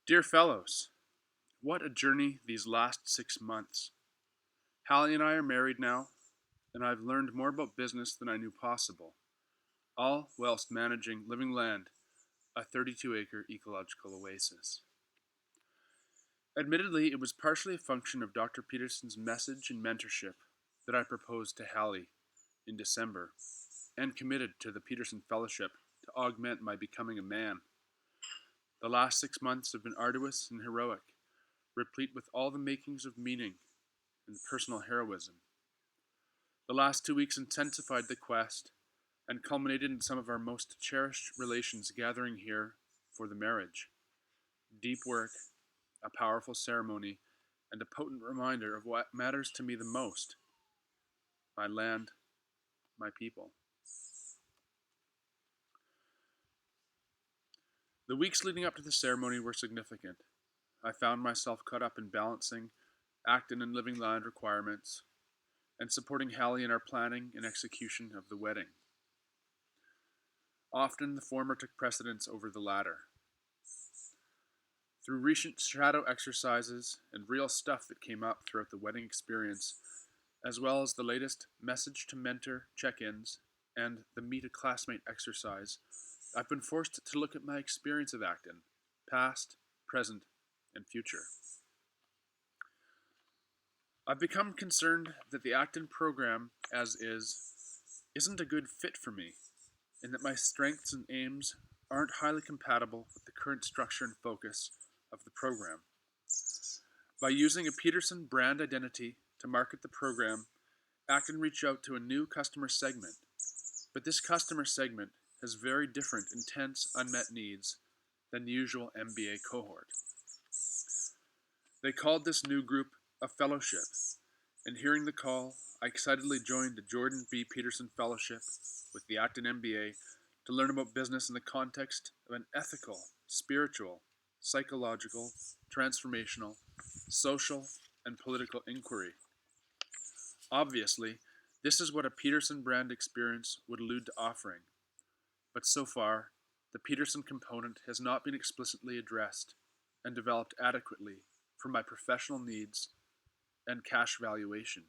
Dear fellows, what a journey these last 6 months. Hallie and I are married now, and I've learned more about business than I knew possible, all whilst managing living land, a 32-acre ecological oasis. Admittedly, it was partially a function of Dr. Peterson's message and mentorship that I proposed to Hallie in December and committed to the Peterson Fellowship to augment my becoming a man. The last 6 months have been arduous and heroic, replete with all the makings of meaning and personal heroism. The last 2 weeks intensified the quest and culminated in some of our most cherished relations gathering here for the marriage. Deep work, a powerful ceremony, and a potent reminder of what matters to me the most: my land, my people. The weeks leading up to the ceremony were significant. I found myself caught up in balancing Acton and living land requirements and supporting Hallie in our planning and execution of the wedding. Often the former took precedence over the latter. Through recent shadow exercises and real stuff that came up throughout the wedding experience, as well as the latest message to mentor check-ins and the meet a classmate exercise, I've been forced to look at my experience of Acton, past, present, and future. I've become concerned that the Acton program, as is, isn't a good fit for me, and that my strengths and aims aren't highly compatible with the current structure and focus of the program. By using a Peterson brand identity to market the program, Acton reached out to a new customer segment, but this customer segment has very different, intense, unmet needs than the usual MBA cohort. They called this new group a fellowship, and hearing the call, I excitedly joined the Jordan B. Peterson Fellowship with the Acton MBA to learn about business in the context of an ethical, spiritual, psychological, transformational, social, and political inquiry. Obviously, this is what a Peterson brand experience would allude to offering, but so far, the Peterson component has not been explicitly addressed and developed adequately for my professional needs and cash valuation.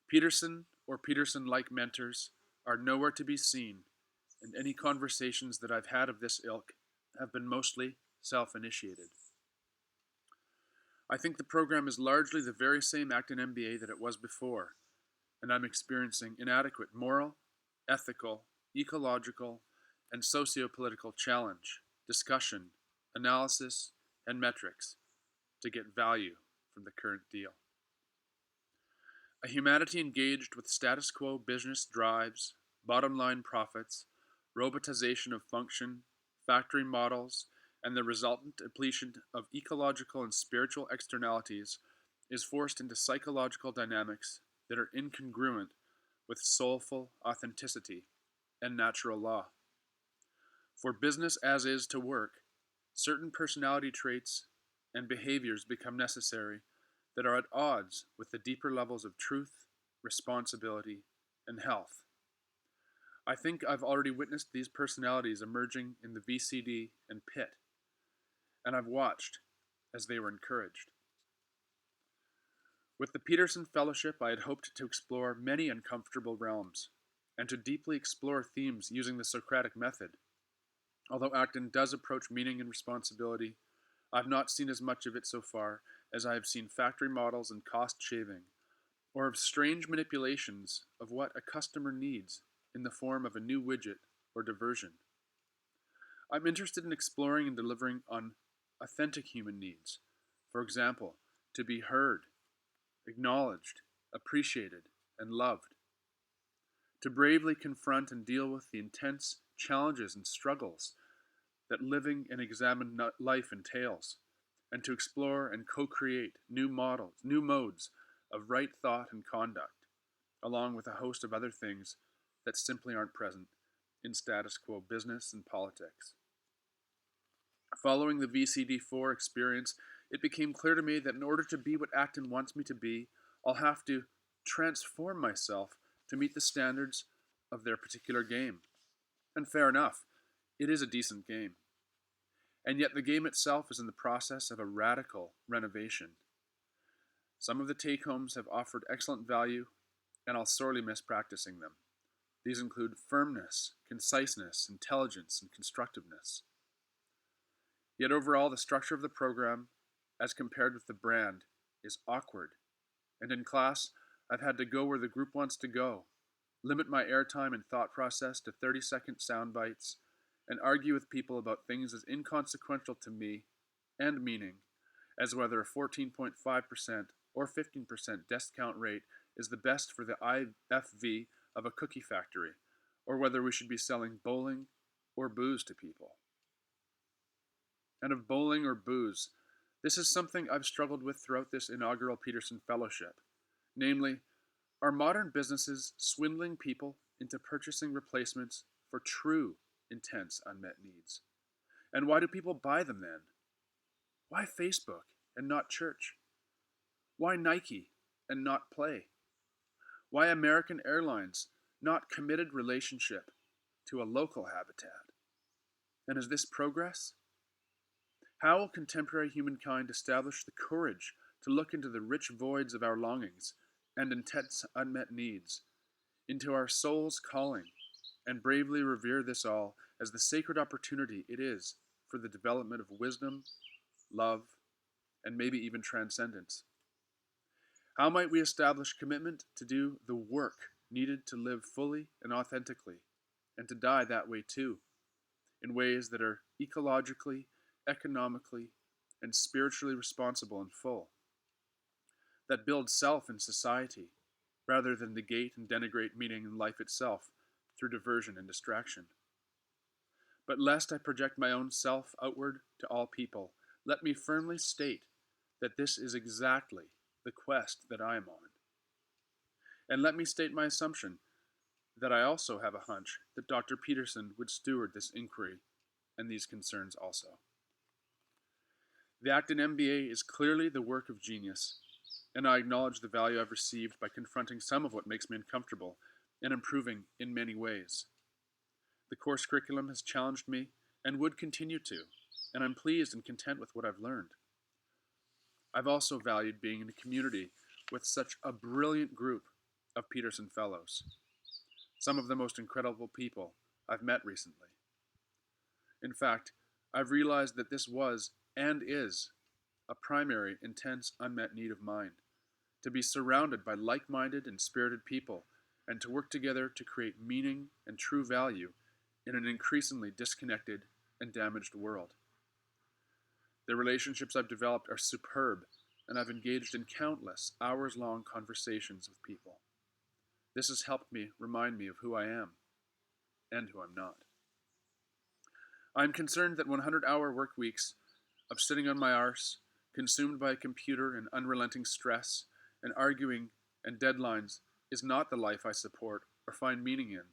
Peterson or Peterson-like mentors are nowhere to be seen, and any conversations that I've had of this ilk have been mostly self-initiated. I think the program is largely the very same Acton MBA that it was before, and I'm experiencing inadequate moral, ethical, ecological, and socio-political challenge, discussion, analysis, and metrics to get value from the current deal. A humanity engaged with status quo business drives, bottom line profits, robotization of function, factory models, and the resultant depletion of ecological and spiritual externalities is forced into psychological dynamics that are incongruent with soulful authenticity and natural law. For business as is to work, certain personality traits and behaviors become necessary that are at odds with the deeper levels of truth, responsibility, and health. I think I've already witnessed these personalities emerging in the VCD and pit, and I've watched as they were encouraged. With the Peterson Fellowship, I had hoped to explore many uncomfortable realms, and to deeply explore themes using the Socratic method. Although Acton does approach meaning and responsibility, I've not seen as much of it so far as I have seen factory models and cost shaving, or of strange manipulations of what a customer needs in the form of a new widget or diversion. I'm interested in exploring and delivering on authentic human needs. For example, to be heard, acknowledged, appreciated, and loved. To bravely confront and deal with the intense challenges and struggles that living and examined life entails, and to explore and co-create new models, new modes of right thought and conduct, along with a host of other things that simply aren't present in status quo business and politics. Following the VCD4 experience, it became clear to me that in order to be what Acton wants me to be, I'll have to transform myself to meet the standards of their particular game. And fair enough, it is a decent game. and yet the game itself is in the process of a radical renovation. Some of the take-homes have offered excellent value, and I'll sorely miss practicing them. These include firmness, conciseness, intelligence, and constructiveness. Yet overall, the structure of the program, as compared with the brand, is awkward. And in class, I've had to go where the group wants to go, limit my airtime and thought process to 30-second sound bites, and argue with people about things as inconsequential to me and meaning as whether a 14.5% or 15% desk count rate is the best for the IFV of a cookie factory, or whether we should be selling bowling or booze to people. And of bowling or booze, this is something I've struggled with throughout this inaugural Peterson Fellowship. Namely, are modern businesses swindling people into purchasing replacements for true, intense, unmet needs? And why do people buy them then? Why Facebook and not church? Why Nike and not Play? Why American Airlines, not committed relationship to a local habitat? And is this progress? How will contemporary humankind establish the courage to look into the rich voids of our longings and intense unmet needs, into our soul's calling, and bravely revere this all as the sacred opportunity it is for the development of wisdom, love, and maybe even transcendence? How might we establish commitment to do the work needed to live fully and authentically, and to die that way too, in ways that are ecologically, economically, and spiritually responsible and full, that build self in society, rather than negate and denigrate meaning in life itself through diversion and distraction? But lest I project my own self outward to all people, let me firmly state that this is exactly the quest that I am on. And let me state my assumption that I also have a hunch that Dr. Peterson would steward this inquiry and these concerns also. The Acton MBA is clearly the work of genius, and I acknowledge the value I've received by confronting some of what makes me uncomfortable and improving in many ways. The course curriculum has challenged me and would continue to, and I'm pleased and content with what I've learned. I've also valued being in a community with such a brilliant group of Peterson Fellows, some of the most incredible people I've met recently. In fact, I've realized that this was and is a primary, intense, unmet need of mine, to be surrounded by like-minded and spirited people, and to work together to create meaning and true value in an increasingly disconnected and damaged world. The relationships I've developed are superb, and I've engaged in countless hours-long conversations with people. This has helped me remind me of who I am and who I'm not. I'm concerned that 100-hour work weeks of sitting on my arse, consumed by a computer and unrelenting stress, and arguing and deadlines is not the life I support or find meaning in,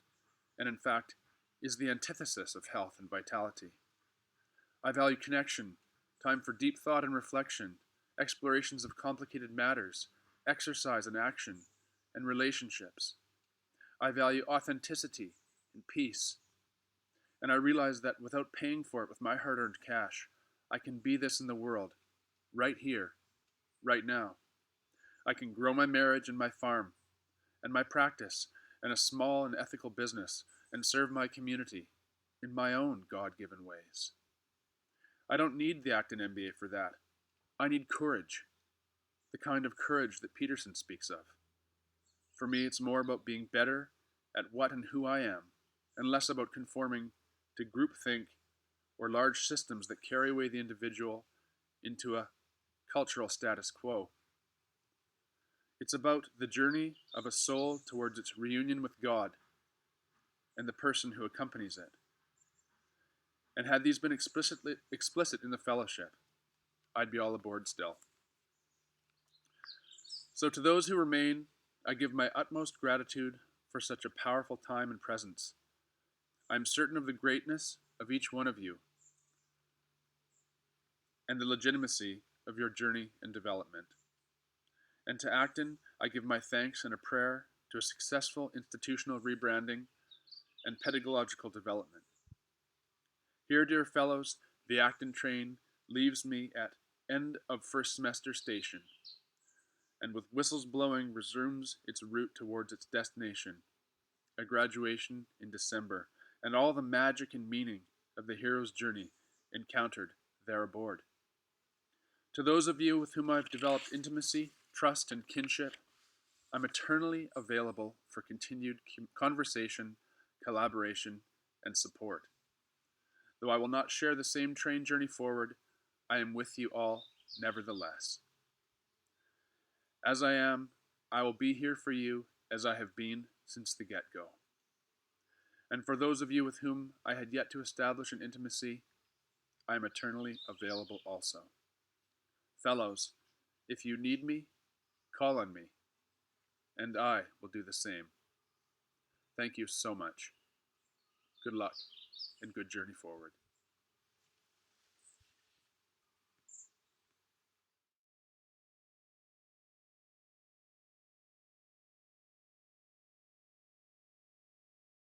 and in fact is the antithesis of health and vitality. I value connection, time for deep thought and reflection, explorations of complicated matters, exercise and action, and relationships. I value authenticity and peace, and I realize that without paying for it with my hard-earned cash, I can be this in the world, right here, right now. I can grow my marriage and my farm, and my practice, and a small and ethical business, and serve my community in my own God-given ways. I don't need the Acton MBA for that. I need courage, the kind of courage that Peterson speaks of. For me, it's more about being better at what and who I am, and less about conforming to groupthink or large systems that carry away the individual into a cultural status quo. It's about the journey of a soul towards its reunion with God and the person who accompanies it. And had these been explicit in the fellowship, I'd be all aboard still. So to those who remain, I give my utmost gratitude for such a powerful time and presence. I'm certain of the greatness of each one of you and the legitimacy of your journey and development. And to Acton, I give my thanks and a prayer to a successful institutional rebranding and pedagogical development. Here, dear fellows, The Acton train leaves me at end of first semester station, and with whistles blowing resumes its route towards its destination, a graduation in December, and all the magic and meaning of the hero's journey encountered there aboard. To those of you with whom I've developed intimacy, trust, and kinship, I'm eternally available for continued conversation, collaboration, and support. Though I will not share the same train journey forward, I am with you all nevertheless. As I am, I will be here for you as I have been since the get-go. And for those of you with whom I had yet to establish an intimacy, I am eternally available also. Fellows, if you need me, call on me, and I will do the same. Thank you so much. Good luck, and good journey forward.